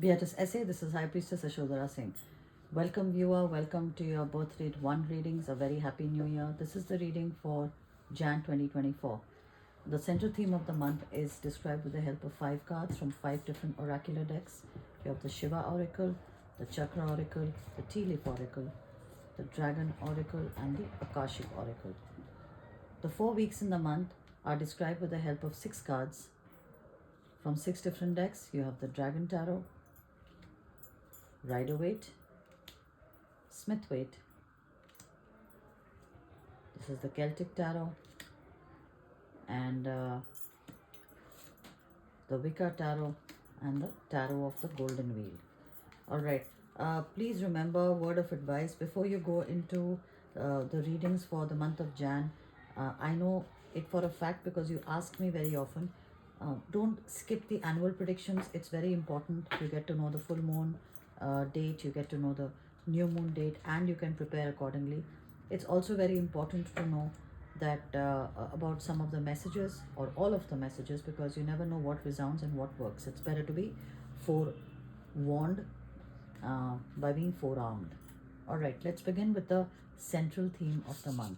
Beatus Essay. This is High Priestess Ashodhara Singh. Welcome, viewer. Welcome to your Birthdate 1 readings. A very happy new year. This is the reading for Jan 2024. The central theme of the month is described with the help of 5 cards from 5 different oracular decks. You have the Shiva Oracle, the Chakra Oracle, the Tea Leaf Oracle, the Dragon Oracle, and the Akashic Oracle. The 4 weeks in the month are described with the help of 6 cards from 6 different decks. You have the Dragon Tarot, Rider-Waite, Smith-Waite. This is the Celtic Tarot, and the Wicca Tarot, and the Tarot of the Golden Wheel. Alright, please remember, word of advice, before you go into the readings for the month of Jan, I know it for a fact because you ask me very often, don't skip the annual predictions. It's very important. You get to know the full moon date, you get to know the new moon date, and you can prepare accordingly. It's also very important to know that about some of the messages or all of the messages, because you never know what resounds and what works. It's better to be forewarned by being forearmed. All right, let's begin with the central theme of the month.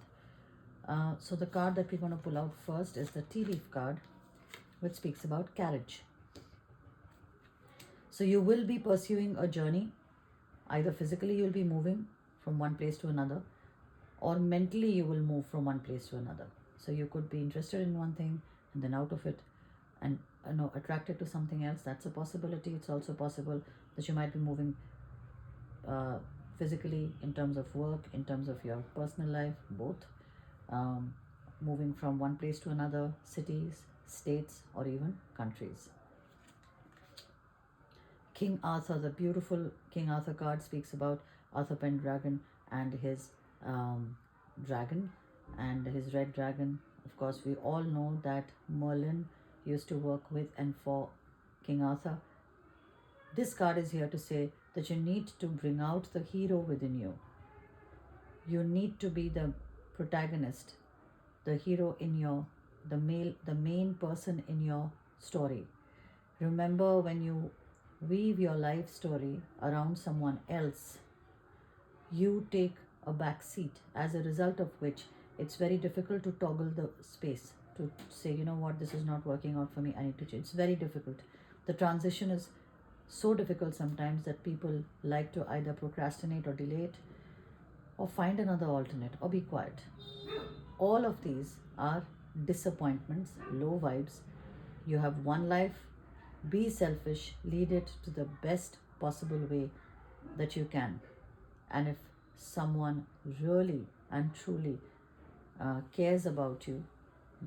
So the card that we're going to pull out first is the Tea Leaf card, which speaks about carriage. So you will be pursuing a journey. Either physically you'll be moving from one place to another, or mentally you will move from one place to another. So you could be interested in one thing and then out of it and attracted to something else. That's a possibility. It's also possible that you might be moving physically in terms of work, in terms of your personal life, both. Moving from one place to another, cities, states, or even countries. King Arthur, the beautiful King Arthur card, speaks about Arthur Pendragon and his dragon and his red dragon. Of course, we all know that Merlin used to work with and for King Arthur. This card is here to say that you need to bring out the hero within you. You need to be the protagonist, the hero in the main person in your story. Remember, when you weave your life story around someone else, you take a back seat, as a result of which it's very difficult to toggle the space to say, you know what, this is not working out for me, I need to change. It's very difficult. The transition is so difficult sometimes that people like to either procrastinate or delay it, or find another alternate, or be quiet. All of these are disappointments, low vibes. You have one life. Be selfish, lead it to the best possible way that you can. And if someone really and truly cares about you,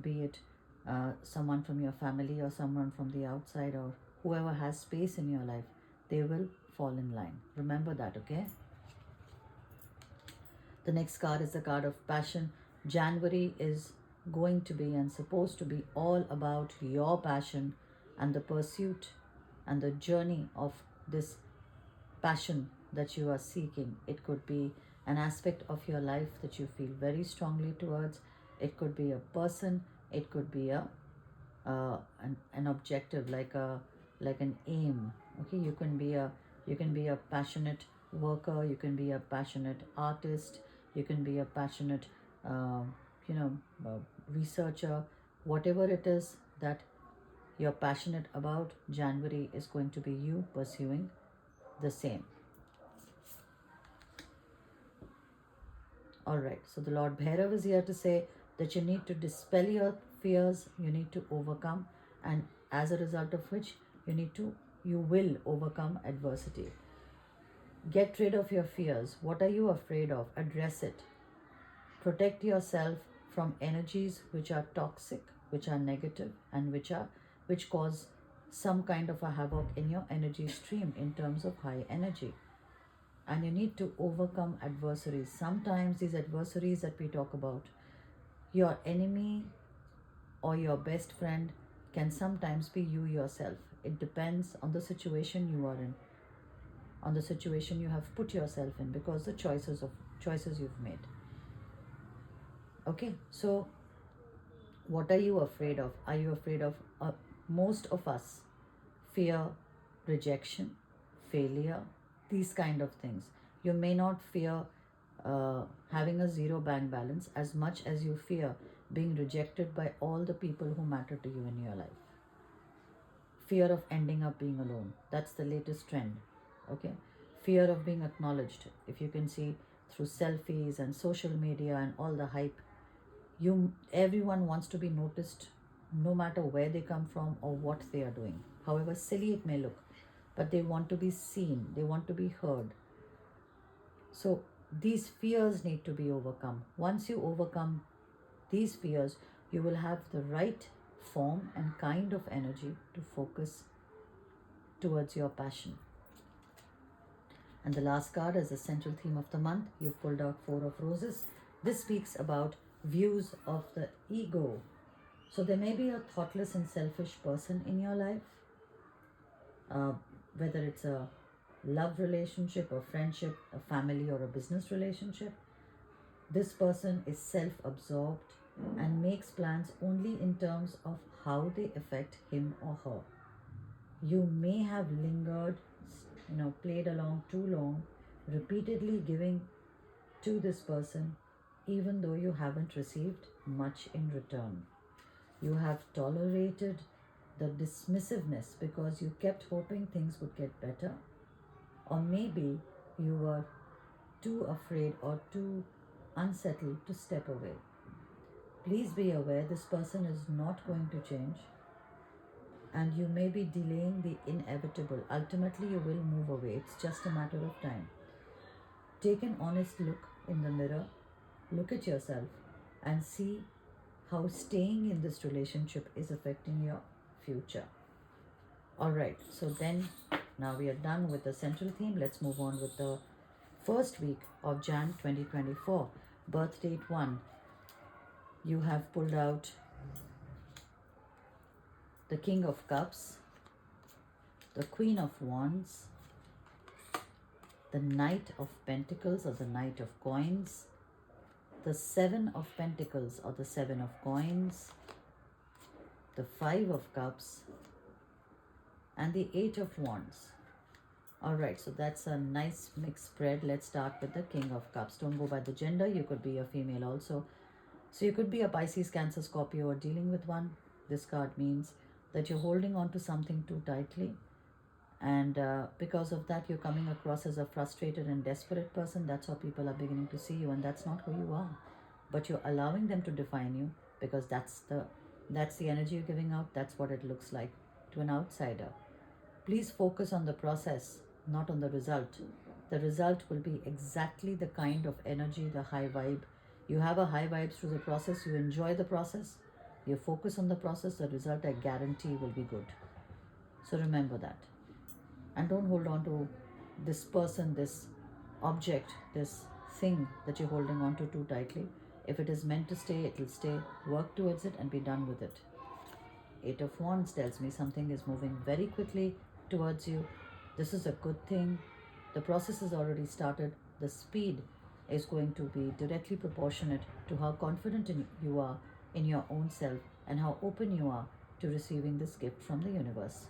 be it someone from your family or someone from the outside or whoever has space in your life, they will fall in line. Remember that, okay? The next card is the card of passion. January is going to be and supposed to be all about your passion and the pursuit and the journey of this passion that you are seeking. It could be an aspect of your life that you feel very strongly towards. It could be a person. It could be an objective, like an aim. Okay, you can be a passionate worker. You can be a passionate artist. You can be a passionate researcher. Whatever it is that you're passionate about, January is going to be you pursuing the same. Alright, so the Lord Bhairav is here to say that you need to dispel your fears, you need to overcome, and as a result of which you will overcome adversity. Get rid of your fears. What are you afraid of? Address it. Protect yourself from energies which are toxic, which are negative, and which cause some kind of a havoc in your energy stream in terms of high energy. And you need to overcome adversaries. Sometimes these adversaries that we talk about, your enemy or your best friend, can sometimes be you yourself. It depends on the situation you are in, on the situation you have put yourself in, because the choices you've made. Okay, so what are you afraid of? Are you afraid of most of us fear rejection, failure, these kind of things. You may not fear having a zero bank balance as much as you fear being rejected by all the people who matter to you in your life. Fear of ending up being alone. That's the latest trend. Okay. Fear of being acknowledged. If you can see through selfies and social media and all the hype, everyone wants to be noticed no matter where they come from or what they are doing. However silly it may look, but they want to be seen, they want to be heard. So these fears need to be overcome. Once you overcome these fears, you will have the right form and kind of energy to focus towards your passion. And the last card is the central theme of the month. You've pulled out Four of Roses. This speaks about views of the ego. So there may be a thoughtless and selfish person in your life, whether it's a love relationship, a friendship, a family, or a business relationship. This person is self-absorbed and makes plans only in terms of how they affect him or her. You may have lingered, played along too long, repeatedly giving to this person even though you haven't received much in return. You have tolerated the dismissiveness because you kept hoping things would get better, or maybe you were too afraid or too unsettled to step away. Please be aware this person is not going to change, and you may be delaying the inevitable. Ultimately, you will move away. It's just a matter of time. Take an honest look in the mirror, look at yourself, and see how staying in this relationship is affecting your future. Alright, so then now we are done with the central theme. Let's move on with the first week of Jan 2024, birth date 1. You have pulled out the King of Cups, the Queen of Wands, the Knight of Pentacles or the Knight of Coins, the Seven of Pentacles or the Seven of Coins, the Five of Cups, and the Eight of Wands. Alright, so that's a nice mixed spread. Let's start with the King of Cups. Don't go by the gender, you could be a female also. So you could be a Pisces, Cancer, Scorpio, or dealing with one. This card means that you're holding on to something too tightly, and because of that you're coming across as a frustrated and desperate person. That's how people are beginning to see you, and that's not who you are, but you're allowing them to define you because that's the energy you're giving out. That's what it looks like to an outsider. Please focus on the process, not on the result. The result will be exactly the kind of energy, the high vibe. You have a high vibe through the process, you enjoy the process, you focus on the process, the result I guarantee will be good. So remember that. And don't hold on to this person, this object, this thing that you're holding on to too tightly. If it is meant to stay, it will stay. Work towards it and be done with it. Eight of Wands tells me something is moving very quickly towards you. This is a good thing. The process has already started. The speed is going to be directly proportionate to how confident you are in your own self and how open you are to receiving this gift from the universe.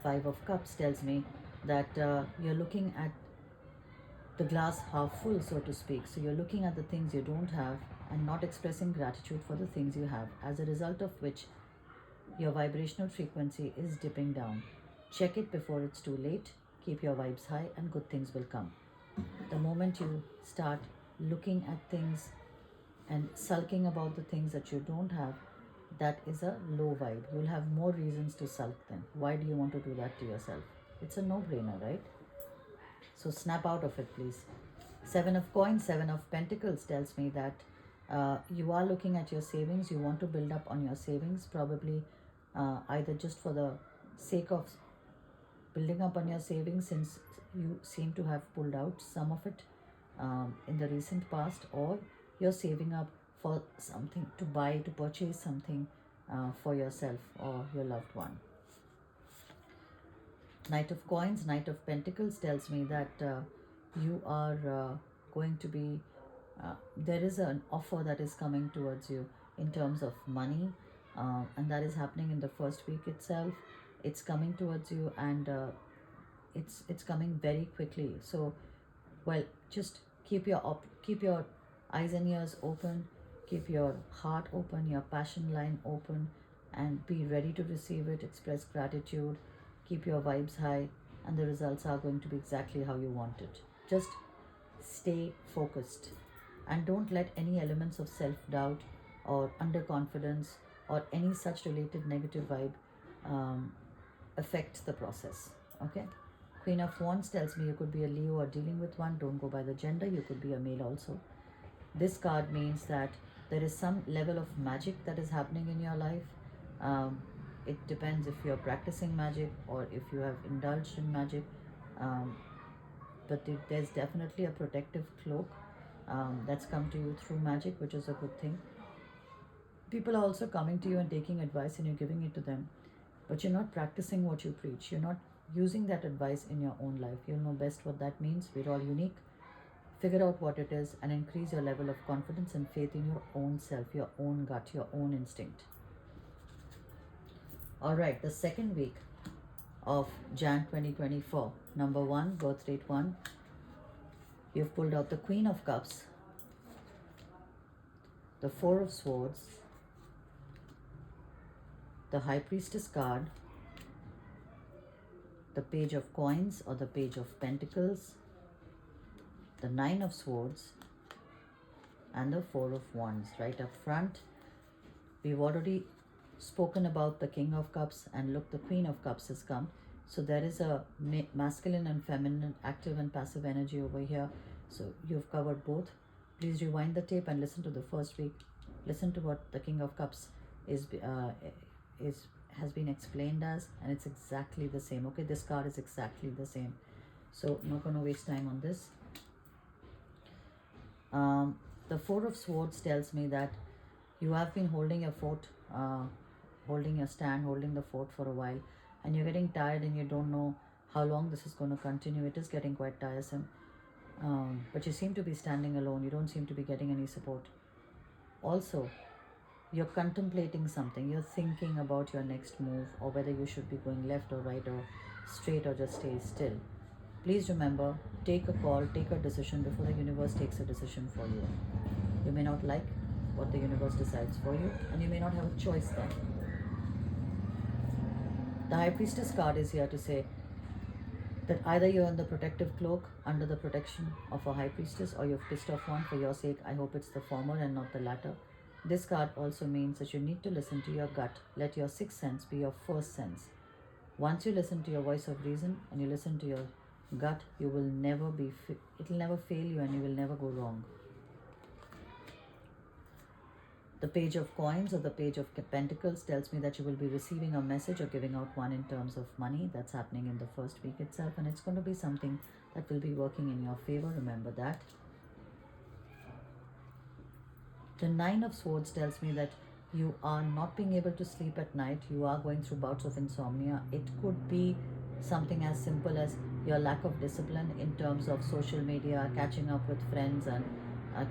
Five of Cups tells me that you're looking at the glass half full, so to speak. So you're looking at the things you don't have and not expressing gratitude for the things you have, as a result of which your vibrational frequency is dipping down. Check it before it's too late. Keep your vibes high and good things will come. The moment you start looking at things and sulking about the things that you don't have, that is a low vibe. You'll have more reasons to sulk then. Why do you want to do that to yourself? It's a no-brainer, right? So snap out of it, please. Seven of Coins, Seven of Pentacles tells me that you are looking at your savings. You want to build up on your savings, probably either just for the sake of building up on your savings, since you seem to have pulled out some of it in the recent past, or you're saving up for something to buy, to purchase something for yourself or your loved one. Knight of Coins, Knight of Pentacles tells me that you are going to be, there is an offer that is coming towards you in terms of money, and that is happening in the first week itself. It's coming towards you, and it's coming very quickly. So, well, just keep your eyes and ears open, keep your heart open, your passion line open, and be ready to receive it. Express gratitude, keep your vibes high, and the results are going to be exactly how you want it. Just stay focused, and don't let any elements of self-doubt or underconfidence or any such related negative vibe um, affect the process. Okay. Queen of Wands tells me you could be a Leo or dealing with one. Don't go by the gender, you could be a male also. This card means that there is some level of magic that is happening in your life. um, it depends if you're practicing magic or if you have indulged in magic. um, but there's definitely a protective cloak that's come to you through magic, which is a good thing. People are also coming to you and taking advice and you're giving it to them, but you're not practicing what you preach. You're not using that advice in your own life. You'll know best what that means. We're all unique. Figure out what it is and increase your level of confidence and faith in your own self, your own gut, your own instinct. All right, the second week of Jan 2024, number 1, birth date 1, you've pulled out the Queen of Cups, the Four of Swords, the High Priestess card, the Page of Coins or the Page of Pentacles, the Nine of Swords, and the Four of Wands. Right up front, we've already spoken about the King of Cups, and look, the Queen of Cups has come. So there is a masculine and feminine, active and passive energy over here. So you've covered both. Please rewind the tape and listen to the first week. Listen to what the King of Cups has been explained as, and it's exactly the same. Okay, this card is exactly the same. So I'm not going to waste time on this. The Four of Swords tells me that you have been holding your fort, holding your stand, holding the fort for a while, and you're getting tired and you don't know how long this is going to continue. It is getting quite tiresome. But you seem to be standing alone. You don't seem to be getting any support. Also, you're contemplating something. You're thinking about your next move, or whether you should be going left or right or straight or just stay still. Please remember, take a call, take a decision before the universe takes a decision for you. You may not like what the universe decides for you, and you may not have a choice then. The High Priestess card is here to say that either you're in the protective cloak under the protection of a High Priestess, or you've pissed off one. For your sake, I hope it's the former and not the latter. This card also means that you need to listen to your gut. Let your sixth sense be your first sense. Once you listen to your voice of reason and you listen to your gut, you will never be, it will never fail you and you will never go wrong. The Page of Coins or the Page of Pentacles tells me that you will be receiving a message or giving out one in terms of money. That's happening in the first week itself, and it's going to be something that will be working in your favor. Remember that. The Nine of Swords tells me that you are not being able to sleep at night. You are going through bouts of insomnia. It could be something as simple as your lack of discipline in terms of social media, catching up with friends and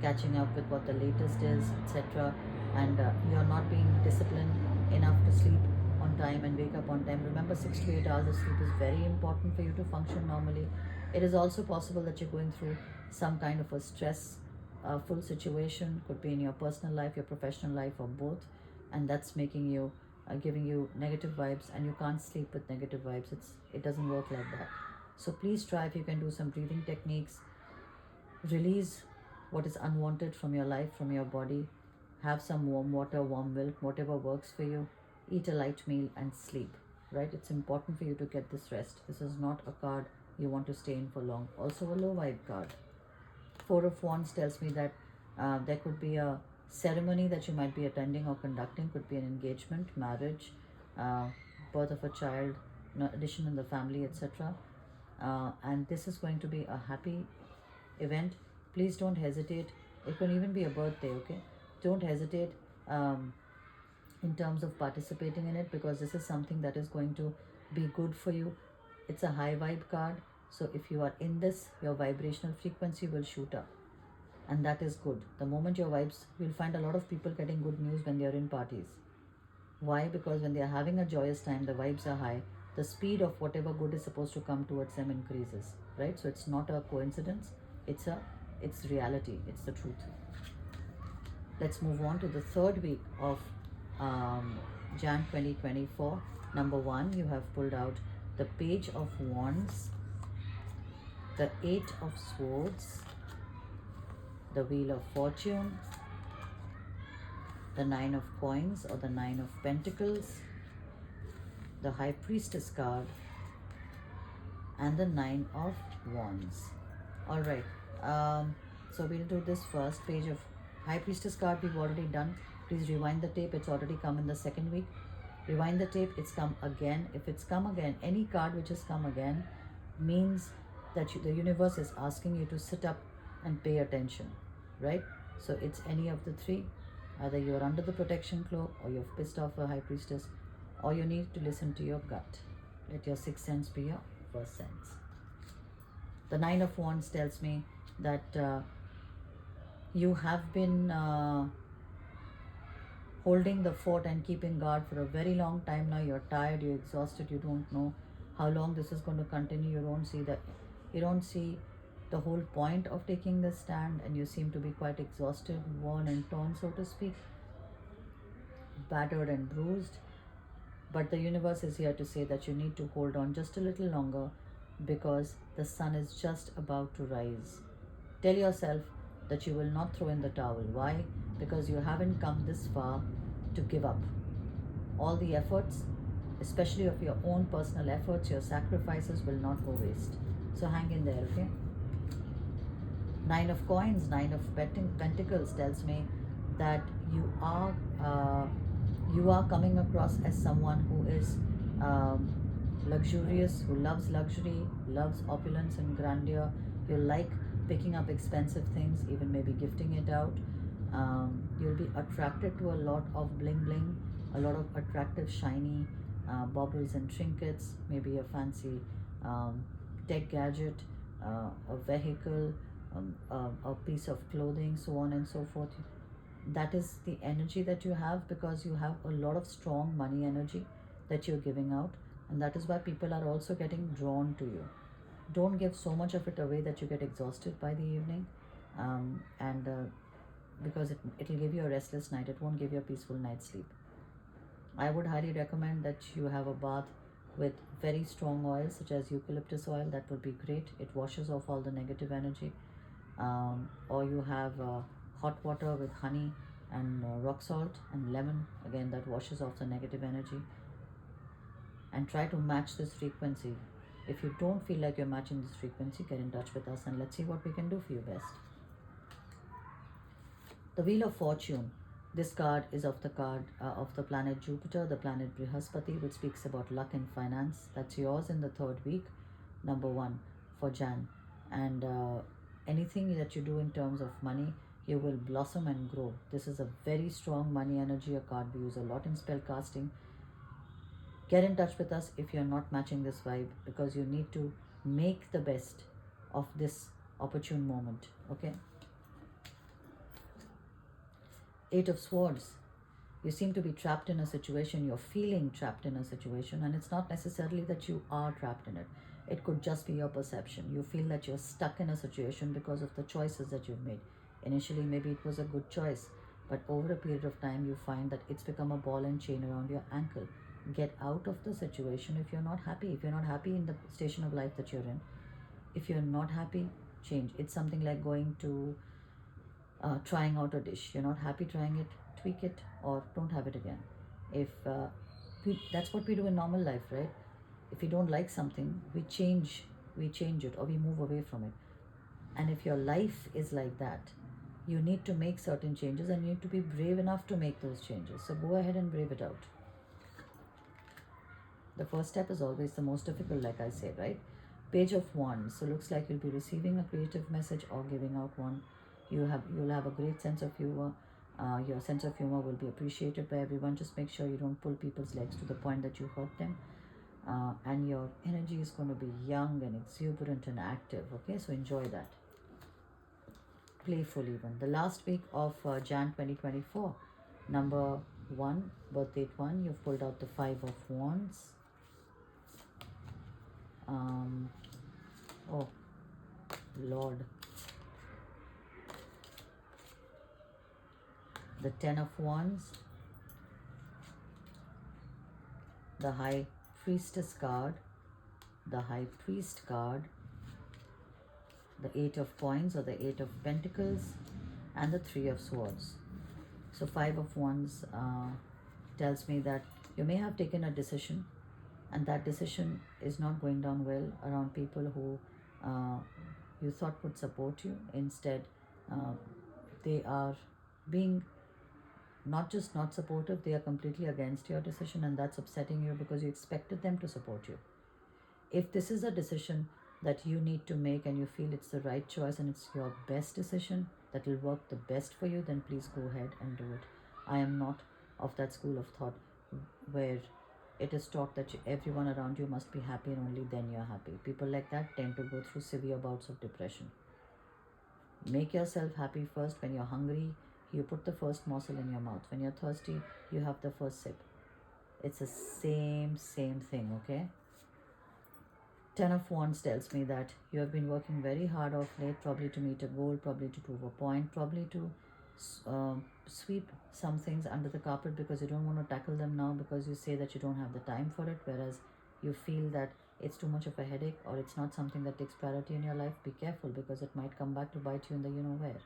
catching up with what the latest is, etc. And you're not being disciplined enough to sleep on time and wake up on time. Remember, 6 to 8 hours of sleep is very important for you to function normally. It is also possible that you're going through some kind of a stress full situation. Could be in your personal life, your professional life, or both, and that's making you giving you negative vibes, and you can't sleep with negative vibes. It doesn't work like that. So please try, if you can, do some breathing techniques. Release what is unwanted from your life, from your body. Have some warm water, warm milk, whatever works for you. Eat a light meal and sleep, right? It's important for you to get this rest. This is not a card you want to stay in for long. Also a low vibe card. Four of Wands tells me that there could be a ceremony that you might be attending or conducting. Could be an engagement, marriage, birth of a child, addition in the family, etc. And this is going to be a happy event. Please don't hesitate. It can even be a birthday, okay? Don't hesitate in terms of participating in it, because this is something that is going to be good for you. It's a high vibe card. So if you are in this, your vibrational frequency will shoot up, and that is good. The moment your vibes, you'll find a lot of people getting good news when they're in parties. Why? Because when they're having a joyous time, the vibes are high, the speed of whatever good is supposed to come towards them increases, right? So it's not a coincidence, it's reality, it's the truth. Let's move on to the third week of Jan 2024. Number 1, you have pulled out the Page of Wands, the 8 of Swords, the Wheel of Fortune, the 9 of Coins or the 9 of Pentacles, the High Priestess card, and the 9 of Wands. All right, so we'll do this first. Page of High Priestess card we've already done. Please rewind the tape. It's already come in the second week. Rewind the tape. It's come again. If it's come again, any card which has come again means that the universe is asking you to sit up and pay attention, right? So it's any of the three. Either you're under the protection cloak, or you've pissed off a High Priestess, or you need to listen to your gut. Let your sixth sense be your first sense. The 9 of Wands tells me that you have been holding the fort and keeping guard for a very long time now. You're tired, you're exhausted, you don't know how long this is going to continue. You don't see the whole point of taking this stand, and you seem to be quite exhausted, worn and torn, so to speak, battered and bruised. But the universe is here to say that you need to hold on just a little longer, because the sun is just about to rise. Tell yourself that you will not throw in the towel. Why? Because you haven't come this far to give up. All the efforts, especially of your own personal efforts, your sacrifices, will not go waste. So hang in there, okay? 9 of Coins, 9 of Pentacles tells me that you are coming across as someone who is luxurious, who loves luxury, loves opulence and grandeur. You like picking up expensive things, even maybe gifting it out. You'll be attracted to a lot of bling bling, a lot of attractive shiny baubles and trinkets, maybe a fancy tech gadget, a vehicle, a piece of clothing, so on and so forth. That is the energy that you have, because you have a lot of strong money energy that you're giving out, and that is why people are also getting drawn to you. Don't give so much of it away that you get exhausted by the evening, because it'll give you a restless night. It won't give you a peaceful night's sleep. I would highly recommend that you have a bath with very strong oils such as eucalyptus oil. That would be great. It washes off all the negative energy. Or you have hot water with honey and rock salt and lemon. Again, that washes off the negative energy. And try to match this frequency. If you don't feel like you're matching this frequency, get in touch with us and let's see what we can do for you best. The Wheel of Fortune. This card is of the planet Jupiter, the planet Brihaspati, which speaks about luck and finance. That's yours in the third week, number 1 for Jan. And anything that you do in terms of money, you will blossom and grow. This is a very strong money energy, a card we use a lot in spell casting. Get in touch with us if you're not matching this vibe, because you need to make the best of this opportune moment, okay? 8 of Swords. You seem to be trapped in a situation, you're feeling trapped in a situation, and it's not necessarily that you are trapped in it. It could just be your perception. You feel that you're stuck in a situation because of the choices that you've made. Initially, maybe it was a good choice, but over a period of time, you find that it's become a ball and chain around your ankle. Get out of the situation if you're not happy. If you're not happy in the station of life that you're in, if you're not happy, change. It's something like going to trying out a dish. You're not happy trying it, tweak it, or don't have it again. If that's what we do in normal life, right? If we don't like something, we change it, or we move away from it. And if your life is like that, you need to make certain changes, and you need to be brave enough to make those changes. So go ahead and brave it out. The first step is always the most difficult, like I said, right? Page of Wands. So looks like you'll be receiving a creative message or giving out one. You'll have a great sense of humor. Your sense of humor will be appreciated by everyone. Just make sure you don't pull people's legs to the point that you hurt them. And your energy is going to be young and exuberant and active, okay? So enjoy that. Playful even. The last week of Jan 2024, number 1, birth date 1, you've pulled out the 5 of Wands, um, oh Lord, the Ten of Wands, the High Priestess card, the High Priest card, the Eight of Coins or the Eight of Pentacles, and the Three of Swords. So Five of Wands tells me that you may have taken a decision, and that decision is not going down well around people who you thought would support you. Instead, they are being not just not supportive, they are completely against your decision, and that's upsetting you because you expected them to support you. If this is a decision that you need to make and you feel it's the right choice and it's your best decision that will work the best for you, then please go ahead and do it. I am not of that school of thought where it is taught that everyone around you must be happy and only then you're happy. People like that tend to go through severe bouts of depression. Make yourself happy first. When you're hungry, you put the first morsel in your mouth. When you're thirsty, you have the first sip. It's the same thing, okay? Ten of Wands tells me that you have been working very hard of late, probably to meet a goal, probably to prove a point, probably to sweep some things under the carpet because you don't want to tackle them now because you say that you don't have the time for it, whereas you feel that it's too much of a headache or it's not something that takes priority in your life. Be careful because it might come back to bite you in the you-know-where.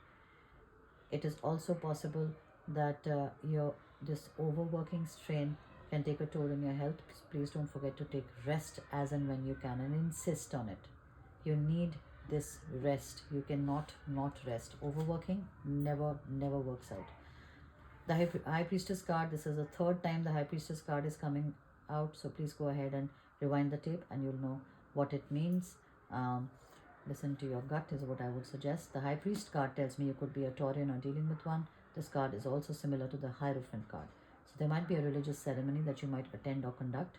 It is also possible that your this overworking strain can take a toll in your health. Please don't forget to take rest as and when you can and insist on it. You need this rest. You cannot not rest. Overworking never works out. The High Priestess card, this is the third time the High Priestess card is coming out, so please go ahead and rewind the tape and you'll know what it means. Listen to your gut is what I would suggest. The High Priest card tells me you could be a Taurian or dealing with one. This card is also similar to the Hierophant card. So there might be a religious ceremony that you might attend or conduct.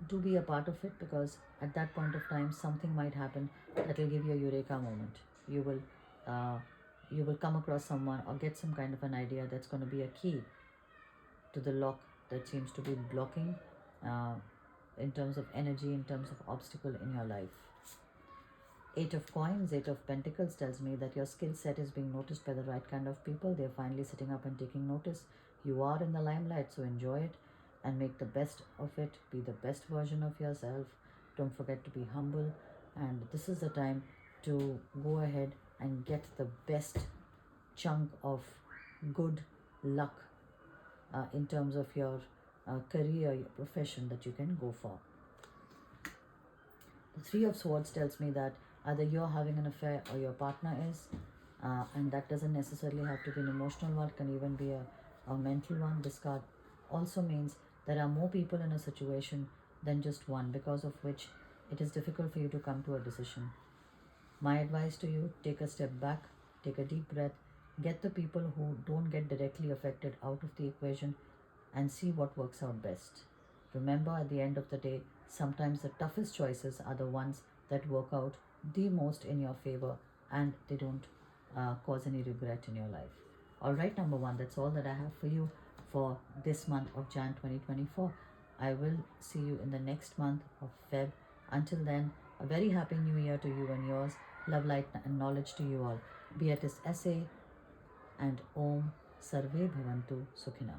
Do be a part of it because at that point of time something might happen that will give you a eureka moment. You will come across someone or get some kind of an idea that's going to be a key to the lock that seems to be blocking in terms of energy, in terms of obstacle in your life. Eight of Coins, Eight of Pentacles tells me that your skill set is being noticed by the right kind of people. They're finally sitting up and taking notice. You are in the limelight, so enjoy it and make the best of it. Be the best version of yourself. Don't forget to be humble. And this is the time to go ahead and get the best chunk of good luck in terms of your career, your profession that you can go for. The Three of Swords tells me that either you're having an affair or your partner is, and that doesn't necessarily have to be an emotional one, it can even be a mental one. This card also means there are more people in a situation than just one, because of which it is difficult for you to come to a decision. My advice to you, take a step back, take a deep breath, get the people who don't get directly affected out of the equation and see what works out best. Remember, at the end of the day, sometimes the toughest choices are the ones that work out the most in your favor and they don't cause any regret in your life. Alright, number one, that's all that I have for you for this month of Jan 2024. I will see you in the next month of Feb. Until then, a very happy new year to you and yours. Love, light and knowledge to you all. Beatrice SA and Om Sarve Bhavantu Sukhina.